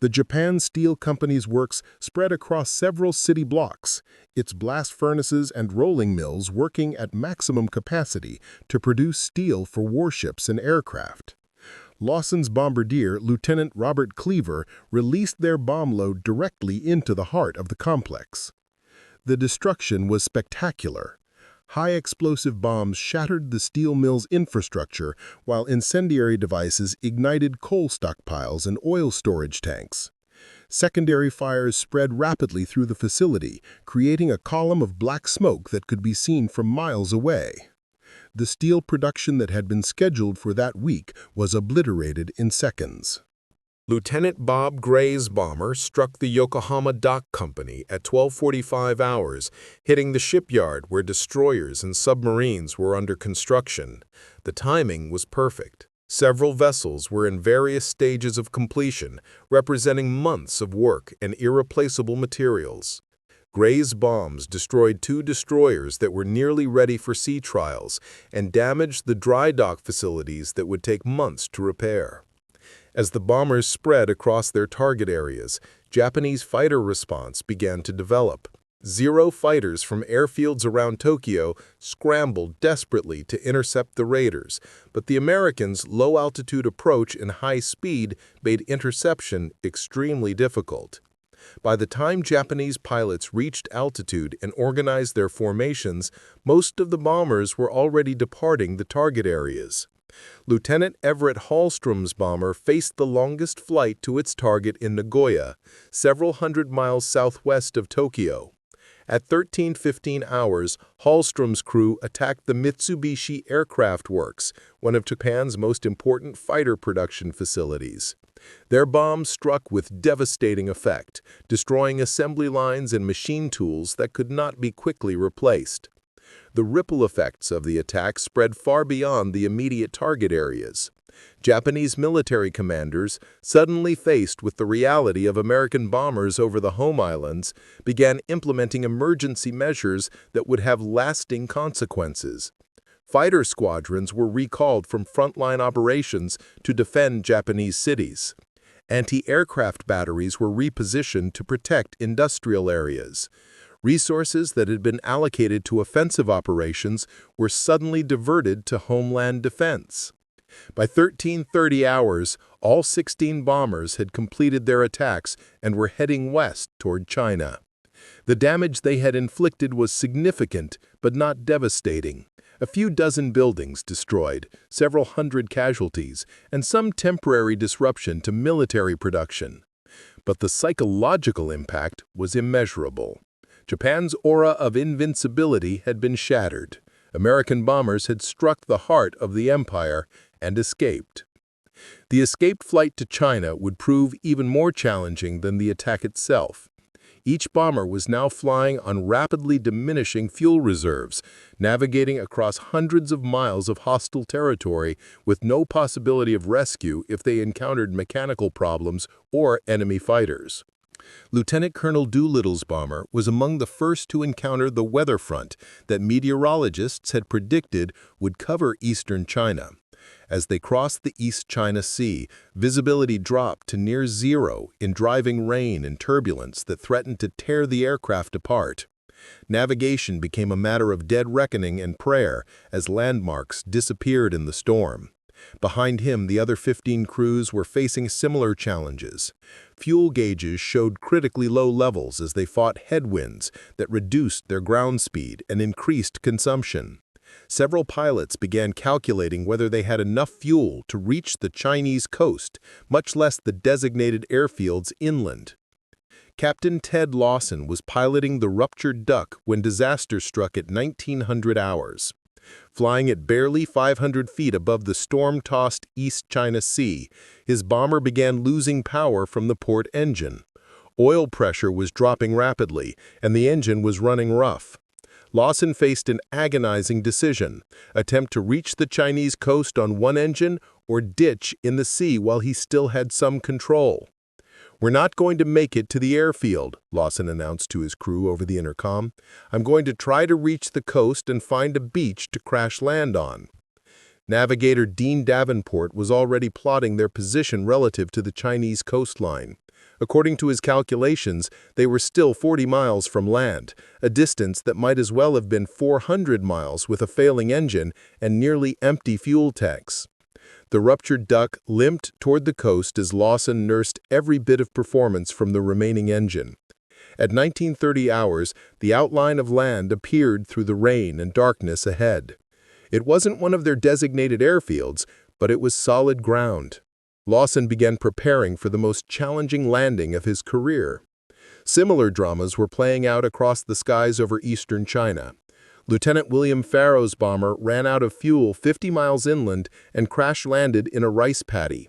The Japan Steel Company's works spread across several city blocks, its blast furnaces and rolling mills working at maximum capacity to produce steel for warships and aircraft. Lawson's bombardier, Lieutenant Robert Cleaver, released their bomb load directly into the heart of the complex. The destruction was spectacular. High-explosive bombs shattered the steel mill's infrastructure, while incendiary devices ignited coal stockpiles and oil storage tanks. Secondary fires spread rapidly through the facility, creating a column of black smoke that could be seen from miles away. The steel production that had been scheduled for that week was obliterated in seconds. Lieutenant Bob Gray's bomber struck the Yokohama Dock Company at 12:45 hours, hitting the shipyard where destroyers and submarines were under construction. The timing was perfect. Several vessels were in various stages of completion, representing months of work and irreplaceable materials. Gray's bombs destroyed 2 destroyers that were nearly ready for sea trials and damaged the dry dock facilities that would take months to repair. As the bombers spread across their target areas, Japanese fighter response began to develop. Zero fighters from airfields around Tokyo scrambled desperately to intercept the raiders, but the Americans' low-altitude approach and high speed made interception extremely difficult. By the time Japanese pilots reached altitude and organized their formations, most of the bombers were already departing the target areas. Lieutenant Everett Hallstrom's bomber faced the longest flight to its target in Nagoya, several hundred miles southwest of Tokyo. At 13:15 hours, Hallstrom's crew attacked the Mitsubishi Aircraft Works, one of Japan's most important fighter production facilities. Their bombs struck with devastating effect, destroying assembly lines and machine tools that could not be quickly replaced. The ripple effects of the attack spread far beyond the immediate target areas. Japanese military commanders, suddenly faced with the reality of American bombers over the home islands, began implementing emergency measures that would have lasting consequences. Fighter squadrons were recalled from frontline operations to defend Japanese cities. Anti-aircraft batteries were repositioned to protect industrial areas. Resources that had been allocated to offensive operations were suddenly diverted to homeland defense. By 13:30 hours, all 16 bombers had completed their attacks and were heading west toward China. The damage they had inflicted was significant, but not devastating. A few dozen buildings destroyed, several hundred casualties, and some temporary disruption to military production. But the psychological impact was immeasurable. Japan's aura of invincibility had been shattered. American bombers had struck the heart of the empire and escaped. The escaped flight to China would prove even more challenging than the attack itself. Each bomber was now flying on rapidly diminishing fuel reserves, navigating across hundreds of miles of hostile territory with no possibility of rescue if they encountered mechanical problems or enemy fighters. Lieutenant Colonel Doolittle's bomber was among the first to encounter the weather front that meteorologists had predicted would cover eastern China. As they crossed the East China Sea, visibility dropped to near zero in driving rain and turbulence that threatened to tear the aircraft apart. Navigation became a matter of dead reckoning and prayer as landmarks disappeared in the storm. Behind him, the other 15 crews were facing similar challenges. Fuel gauges showed critically low levels as they fought headwinds that reduced their ground speed and increased consumption. Several pilots began calculating whether they had enough fuel to reach the Chinese coast, much less the designated airfields inland. Captain Ted Lawson was piloting the ruptured duck when disaster struck at 1900 hours. Flying at barely 500 feet above the storm-tossed East China Sea, his bomber began losing power from the port engine. Oil pressure was dropping rapidly, and the engine was running rough. Lawson faced an agonizing decision: attempt to reach the Chinese coast on one engine or ditch in the sea while he still had some control. "We're not going to make it to the airfield," Lawson announced to his crew over the intercom. "I'm going to try to reach the coast and find a beach to crash land on." Navigator Dean Davenport was already plotting their position relative to the Chinese coastline. According to his calculations, they were still 40 miles from land, a distance that might as well have been 400 miles with a failing engine and nearly empty fuel tanks. The ruptured duck limped toward the coast as Lawson nursed every bit of performance from the remaining engine. At 1930 hours, the outline of land appeared through the rain and darkness ahead. It wasn't one of their designated airfields, but it was solid ground. Lawson began preparing for the most challenging landing of his career. Similar dramas were playing out across the skies over eastern China. Lieutenant William Farrow's bomber ran out of fuel 50 miles inland and crash-landed in a rice paddy.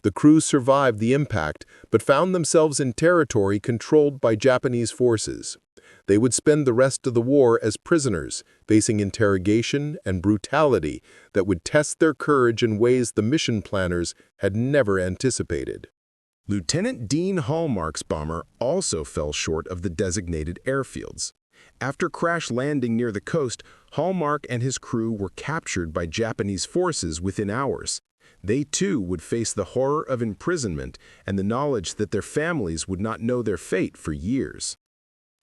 The crew survived the impact, but found themselves in territory controlled by Japanese forces. They would spend the rest of the war as prisoners, facing interrogation and brutality that would test their courage in ways the mission planners had never anticipated. Lieutenant Dean Hallmark's bomber also fell short of the designated airfields. After crash landing near the coast, Hallmark and his crew were captured by Japanese forces within hours. They too would face the horror of imprisonment and the knowledge that their families would not know their fate for years.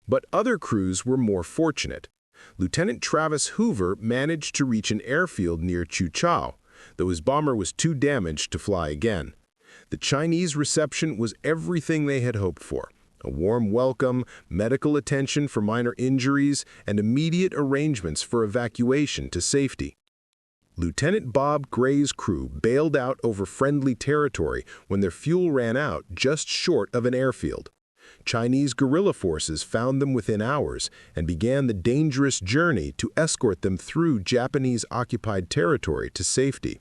But other crews were more fortunate. Lieutenant Travis Hoover managed to reach an airfield near Chuchao, though his bomber was too damaged to fly again. The Chinese reception was everything they had hoped for: a warm welcome, medical attention for minor injuries, and immediate arrangements for evacuation to safety. Lieutenant Bob Gray's crew bailed out over friendly territory when their fuel ran out just short of an airfield. Chinese guerrilla forces found them within hours and began the dangerous journey to escort them through Japanese-occupied territory to safety.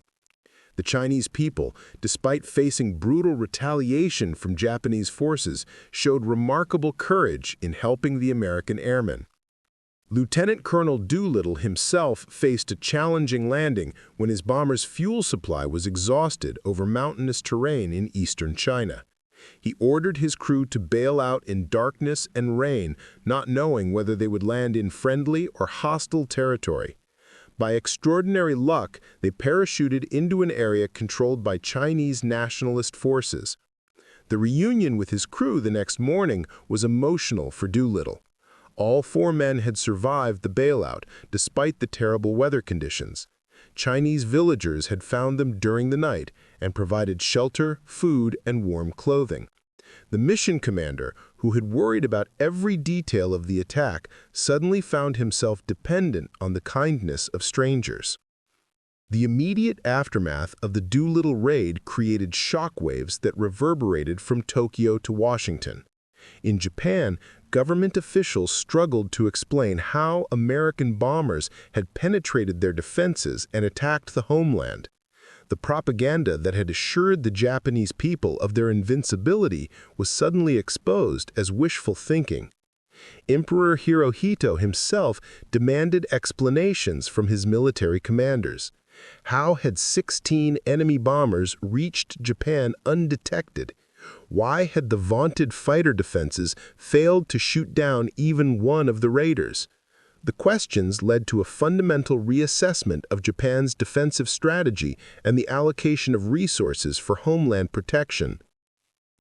The Chinese people, despite facing brutal retaliation from Japanese forces, showed remarkable courage in helping the American airmen. Lieutenant Colonel Doolittle himself faced a challenging landing when his bomber's fuel supply was exhausted over mountainous terrain in eastern China. He ordered his crew to bail out in darkness and rain, not knowing whether they would land in friendly or hostile territory. By extraordinary luck, they parachuted into an area controlled by Chinese nationalist forces. The reunion with his crew the next morning was emotional for Doolittle. All 4 men had survived the bailout, despite the terrible weather conditions. Chinese villagers had found them during the night and provided shelter, food, and warm clothing. The mission commander, who had worried about every detail of the attack, suddenly found himself dependent on the kindness of strangers. The immediate aftermath of the Doolittle Raid created shockwaves that reverberated from Tokyo to Washington. In Japan, government officials struggled to explain how American bombers had penetrated their defenses and attacked the homeland. The propaganda that had assured the Japanese people of their invincibility was suddenly exposed as wishful thinking. Emperor Hirohito himself demanded explanations from his military commanders. How had 16 enemy bombers reached Japan undetected? Why had the vaunted fighter defenses failed to shoot down even one of the raiders? The questions led to a fundamental reassessment of Japan's defensive strategy and the allocation of resources for homeland protection.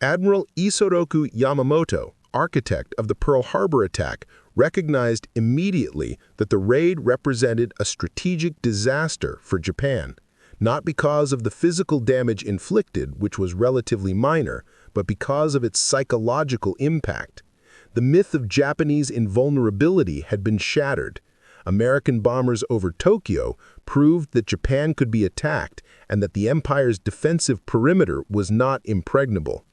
Admiral Isoroku Yamamoto, architect of the Pearl Harbor attack, recognized immediately that the raid represented a strategic disaster for Japan. not because of the physical damage inflicted, which was relatively minor, but because of its psychological impact. The myth of Japanese invulnerability had been shattered. American bombers over Tokyo proved that Japan could be attacked and that the empire's defensive perimeter was not impregnable.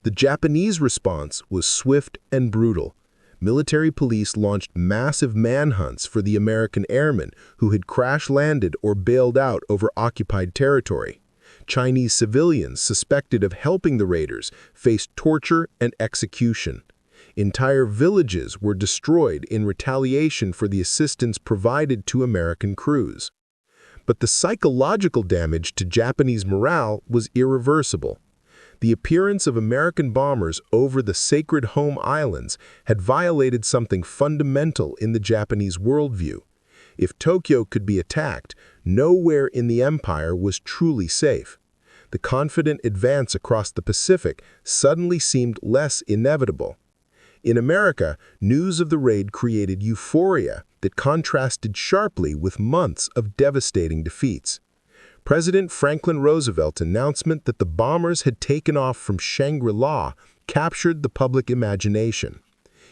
The Japanese response was swift and brutal. Military police launched massive manhunts for the American airmen who had crash-landed or bailed out over occupied territory. Chinese civilians suspected of helping the raiders faced torture and execution. Entire villages were destroyed in retaliation for the assistance provided to American crews. But the psychological damage to Japanese morale was irreversible. The appearance of American bombers over the sacred home islands had violated something fundamental in the Japanese worldview. If Tokyo could be attacked, nowhere in the empire was truly safe. The confident advance across the Pacific suddenly seemed less inevitable. In America, news of the raid created euphoria that contrasted sharply with months of devastating defeats. President Franklin Roosevelt's announcement that the bombers had taken off from Shangri-La captured the public imagination.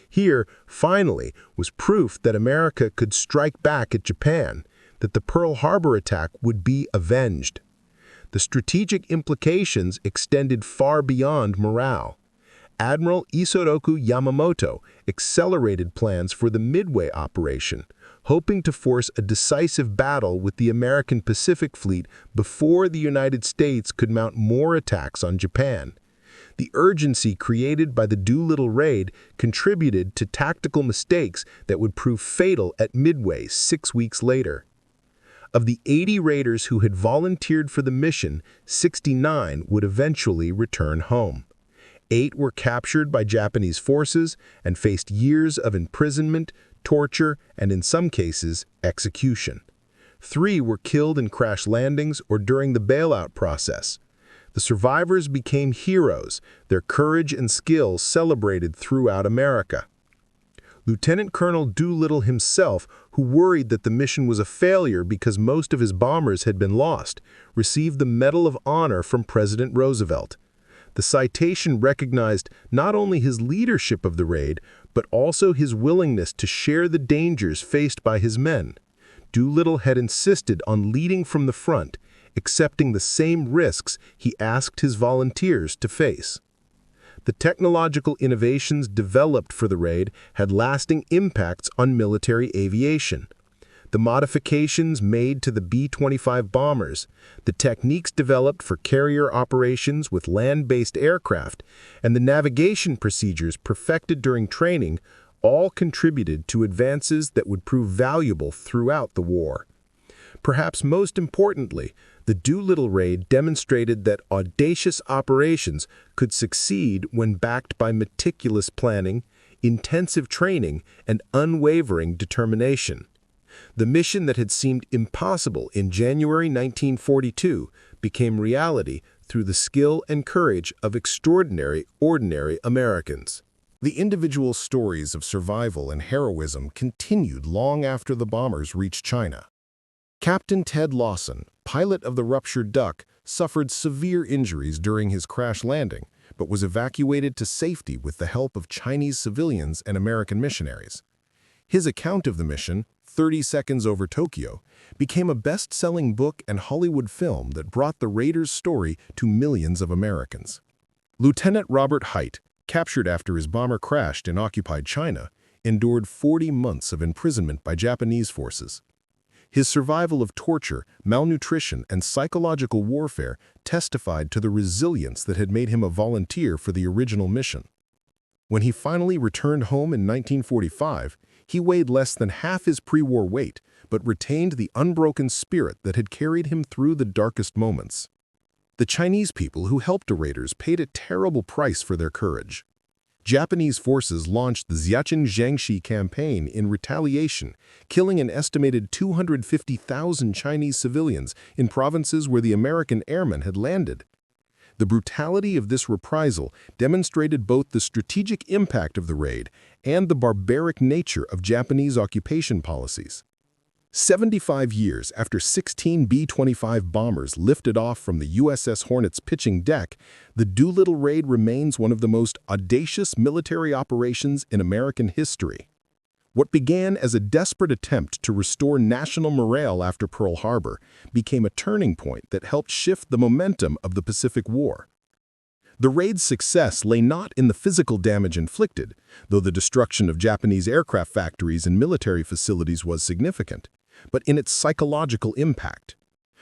Here, finally, was proof that America could strike back at Japan, that the Pearl Harbor attack would be avenged. The strategic implications extended far beyond morale. Admiral Isoroku Yamamoto accelerated plans for the Midway operation, hoping to force a decisive battle with the American Pacific Fleet before the United States could mount more attacks on Japan. The urgency created by the Doolittle Raid contributed to tactical mistakes that would prove fatal at Midway 6 weeks later. Of the 80 raiders who had volunteered for the mission, 69 would eventually return home. 8 were captured by Japanese forces and faced years of imprisonment, torture, and in some cases, execution. 3 were killed in crash landings or during the bailout process. The survivors became heroes, their courage and skill celebrated throughout America. Lieutenant Colonel Doolittle himself, who worried that the mission was a failure because most of his bombers had been lost, received the Medal of Honor from President Roosevelt. The citation recognized not only his leadership of the raid, but also his willingness to share the dangers faced by his men. Doolittle had insisted on leading from the front, accepting the same risks he asked his volunteers to face. The technological innovations developed for the raid had lasting impacts on military aviation. The modifications made to the B-25 bombers, the techniques developed for carrier operations with land-based aircraft, and the navigation procedures perfected during training all contributed to advances that would prove valuable throughout the war. Perhaps most importantly, the Doolittle Raid demonstrated that audacious operations could succeed when backed by meticulous planning, intensive training, and unwavering determination. The mission that had seemed impossible in January 1942 became reality through the skill and courage of extraordinary, ordinary Americans. The individual stories of survival and heroism continued long after the bombers reached China. Captain Ted Lawson, pilot of the ruptured Duck, suffered severe injuries during his crash landing, but was evacuated to safety with the help of Chinese civilians and American missionaries. His account of the mission, 30 Seconds Over Tokyo, became a best-selling book and Hollywood film that brought the raiders' story to millions of Americans. Lieutenant Robert Hite, captured after his bomber crashed in occupied China, endured 40 months of imprisonment by Japanese forces. His survival of torture, malnutrition, and psychological warfare testified to the resilience that had made him a volunteer for the original mission. When he finally returned home in 1945, he weighed less than half his pre-war weight, but retained the unbroken spirit that had carried him through the darkest moments. The Chinese people who helped the raiders paid a terrible price for their courage. Japanese forces launched the Xiaqin Jiangxi campaign in retaliation, killing an estimated 250,000 Chinese civilians in provinces where the American airmen had landed. The brutality of this reprisal demonstrated both the strategic impact of the raid and the barbaric nature of Japanese occupation policies. 75 years after 16 B-25 bombers lifted off from the USS Hornet's pitching deck, the Doolittle Raid remains one of the most audacious military operations in American history. What began as a desperate attempt to restore national morale after Pearl Harbor became a turning point that helped shift the momentum of the Pacific War. The raid's success lay not in the physical damage inflicted, though the destruction of Japanese aircraft factories and military facilities was significant, but in its psychological impact.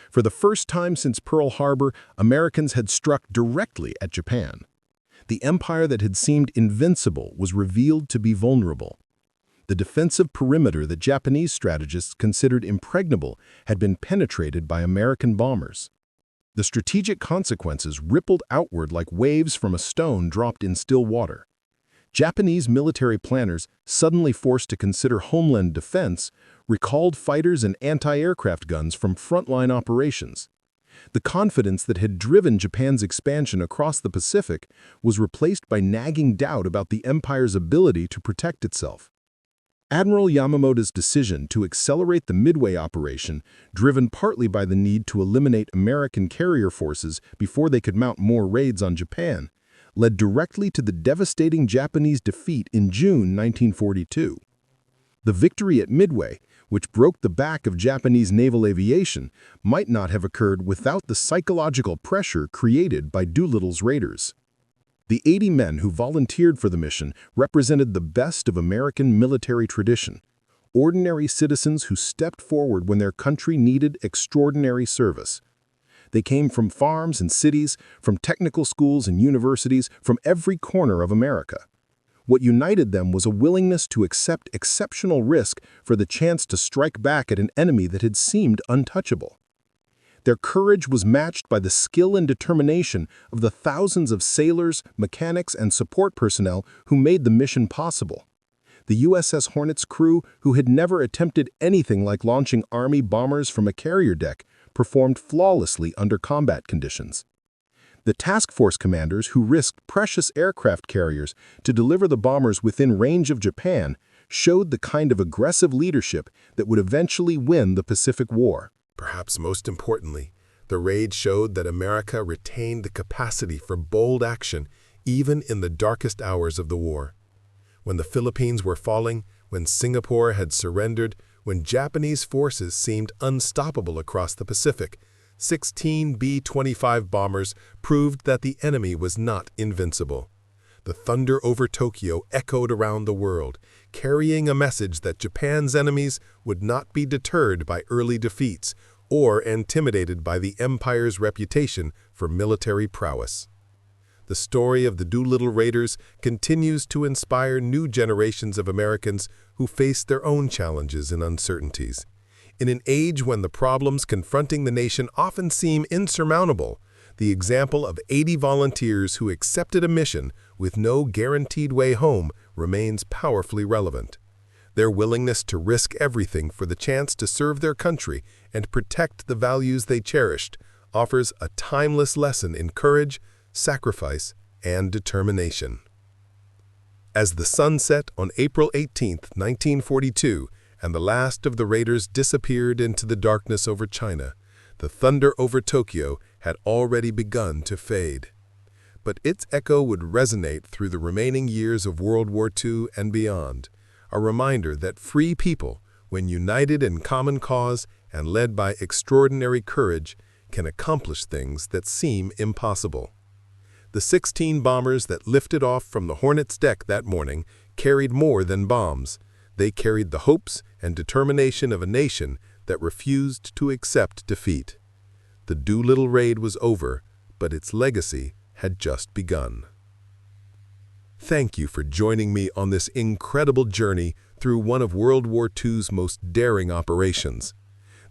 For the first time since Pearl Harbor, Americans had struck directly at Japan. The empire that had seemed invincible was revealed to be vulnerable. The defensive perimeter that Japanese strategists considered impregnable had been penetrated by American bombers. The strategic consequences rippled outward like waves from a stone dropped in still water. Japanese military planners, suddenly forced to consider homeland defense, recalled fighters and anti-aircraft guns from frontline operations. The confidence that had driven Japan's expansion across the Pacific was replaced by nagging doubt about the empire's ability to protect itself. Admiral Yamamoto's decision to accelerate the Midway operation, driven partly by the need to eliminate American carrier forces before they could mount more raids on Japan, led directly to the devastating Japanese defeat in June 1942. The victory at Midway, which broke the back of Japanese naval aviation, might not have occurred without the psychological pressure created by Doolittle's raiders. The 80 men who volunteered for the mission represented the best of American military tradition, ordinary citizens who stepped forward when their country needed extraordinary service. They came from farms and cities, from technical schools and universities, from every corner of America. What united them was a willingness to accept exceptional risk for the chance to strike back at an enemy that had seemed untouchable. Their courage was matched by the skill and determination of the thousands of sailors, mechanics, and support personnel who made the mission possible. The USS Hornet's crew, who had never attempted anything like launching Army bombers from a carrier deck, performed flawlessly under combat conditions. The task force commanders who risked precious aircraft carriers to deliver the bombers within range of Japan showed the kind of aggressive leadership that would eventually win the Pacific War. Perhaps most importantly, the raid showed that America retained the capacity for bold action even in the darkest hours of the war. When the Philippines were falling, when Singapore had surrendered, when Japanese forces seemed unstoppable across the Pacific, 16 B-25 bombers proved that the enemy was not invincible. The thunder over Tokyo echoed around the world, carrying a message that Japan's enemies would not be deterred by early defeats or intimidated by the empire's reputation for military prowess. The story of the Doolittle Raiders continues to inspire new generations of Americans who face their own challenges and uncertainties. In an age when the problems confronting the nation often seem insurmountable, the example of 80 volunteers who accepted a mission with no guaranteed way home remains powerfully relevant. Their willingness to risk everything for the chance to serve their country and protect the values they cherished offers a timeless lesson in courage, sacrifice, and determination. As the sun set on April 18, 1942, and the last of the raiders disappeared into the darkness over China, the thunder over Tokyo had already begun to fade. But its echo would resonate through the remaining years of World War II and beyond, a reminder that free people, when united in common cause and led by extraordinary courage, can accomplish things that seem impossible. The 16 bombers that lifted off from the Hornet's deck that morning carried more than bombs. They carried the hopes and determination of a nation that refused to accept defeat. The Doolittle Raid was over, but its legacy had just begun. Thank you for joining me on this incredible journey through one of World War II's most daring operations.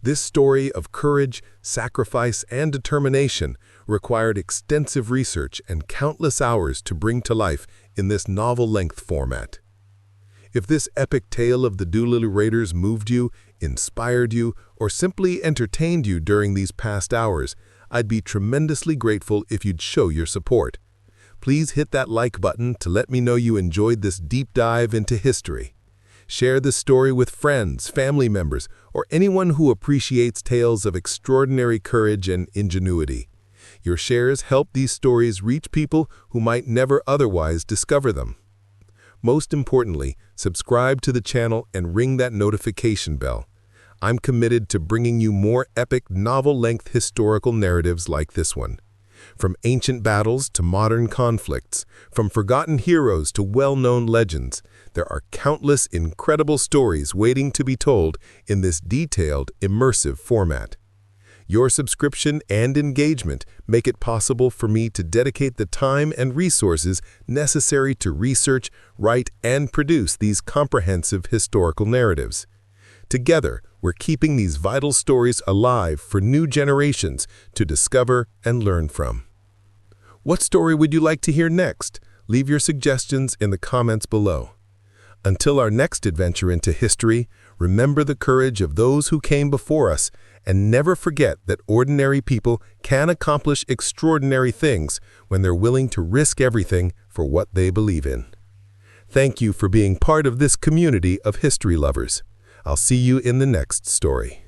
This story of courage, sacrifice, and determination required extensive research and countless hours to bring to life in this novel-length format. If this epic tale of the Doolittle Raiders moved you, inspired you, or simply entertained you during these past hours, I'd be tremendously grateful if you'd show your support. Please hit that like button to let me know you enjoyed this deep dive into history. Share this story with friends, family members, or anyone who appreciates tales of extraordinary courage and ingenuity. Your shares help these stories reach people who might never otherwise discover them. Most importantly, subscribe to the channel and ring that notification bell. I'm committed to bringing you more epic, novel-length historical narratives like this one. From ancient battles to modern conflicts, from forgotten heroes to well-known legends, there are countless incredible stories waiting to be told in this detailed, immersive format. Your subscription and engagement make it possible for me to dedicate the time and resources necessary to research, write, and produce these comprehensive historical narratives. Together, we're keeping these vital stories alive for new generations to discover and learn from. What story would you like to hear next? Leave your suggestions in the comments below. Until our next adventure into history, remember the courage of those who came before us, and never forget that ordinary people can accomplish extraordinary things when they're willing to risk everything for what they believe in. Thank you for being part of this community of history lovers. I'll see you in the next story.